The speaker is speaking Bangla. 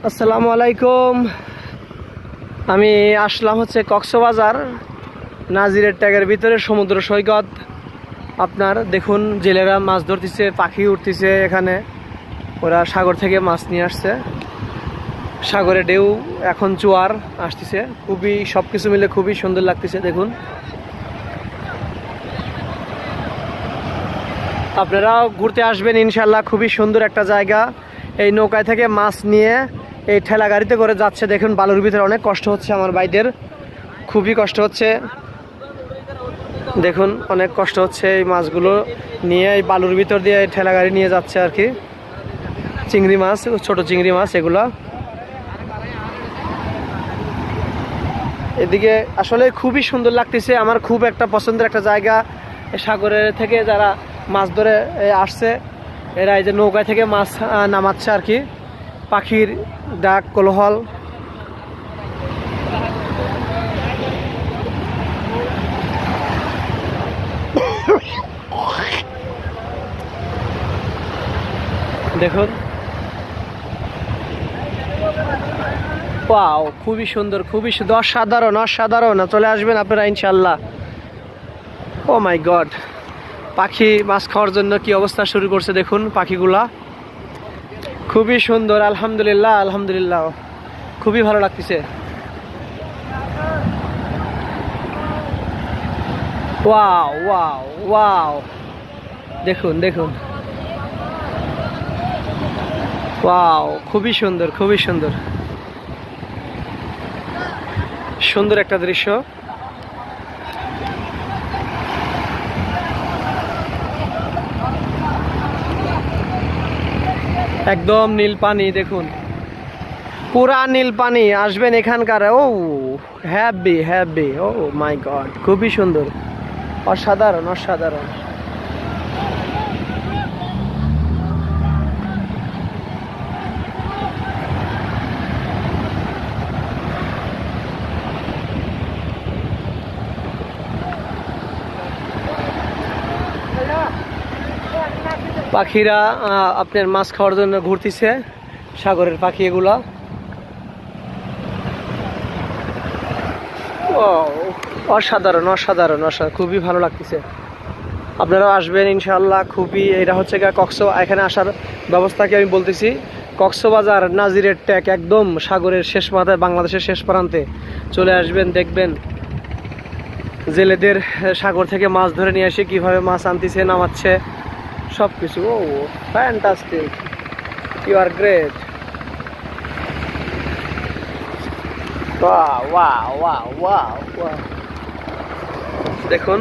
আসসালামু আলাইকুম। আমি আসলাম হচ্ছে কক্সবাজার নাজিরের ট্যাগের ভিতরে সমুদ্র সৈকত। আপনার দেখুন জেলেরা মাছ ধরতেছে, পাখি উঠতেছে, এখানে ওরা সাগর থেকে মাছ নিয়ে আসছে। সাগরে ঢেউ, এখন জোয়ার আসতেছে, খুবই সবকিছু মিলে খুবই সুন্দর লাগতেছে। দেখুন আপনারাও ঘুরতে আসবেন ইনশাল্লাহ, খুবই সুন্দর একটা জায়গা। এই নৌকায় থেকে মাছ নিয়ে এই ঠেলা গাড়িতে করে যাচ্ছে। দেখুন বালুর ভিতরে অনেক কষ্ট হচ্ছে আমার ভাইদের, খুবই কষ্ট হচ্ছে। দেখুন অনেক কষ্ট হচ্ছে, এই মাছগুলো নিয়ে এই বালুর ভিতর দিয়ে ঠেলা গাড়ি নিয়ে যাচ্ছে আর কি। চিংড়ি মাছ, ছোট চিংড়ি মাছ এগুলা। এদিকে আসলে খুবই সুন্দর লাগতেছে, আমার খুব একটা পছন্দের একটা জায়গা। সাগরের থেকে যারা মাছ ধরে আসছে, এরা এই যে নৌকায় থেকে মাছ নামাচ্ছে আর কি। পাখির ডাক, কোলাহল। দেখুন ওয়াও, খুবই সুন্দর, খুবই সুন্দর, অসাধারণ অসাধারণ। চলে আসবেন আপনারা ইনশাল্লাহ। ও মাই গড, পাখি মাছ খাওয়ার জন্য কি অবস্থা শুরু করছে দেখুন পাখিগুলা। খুবই সুন্দর, আলহামদুলিল্লাহ আলহামদুলিল্লাহ, খুবই ভালো লাগতেছে। ওয়াও ওয়াও ওয়াও, দেখুন দেখুন, ওয়াও, খুবই সুন্দর খুবই সুন্দর, সুন্দর একটা দৃশ্য। একদম নীল পানি, দেখুন পুরা নীল পানি। আসবেন এখানকার। ও হ্যাপি হ্যাপি, ও মাই গড, খুবই সুন্দর, অসাধারণ অসাধারণ। পাখিরা আপনার মাছ খাওয়ার জন্য ঘুরতেছে, সাগরের পাখি এগুলা। অসাধারণ অসাধারণ অসাধারণ, খুবই ভালো লাগতেছে। আপনারাও আসবেন ইনশাআল্লাহ। খুবই, এটা হচ্ছে এখানে আসার ব্যবস্থাকে আমি বলতেছি, কক্সবাজার নাজিরের ট্যাগ, একদম সাগরের শেষ মাথায়, বাংলাদেশের শেষ প্রান্তে চলে আসবেন। দেখবেন জেলেদের সাগর থেকে মাছ ধরে নিয়ে এসে কিভাবে মাছ আনতেছে, নামাচ্ছে, সব কিছু। Oh fantastic, you are great. Wow wow wow wow, দেখুন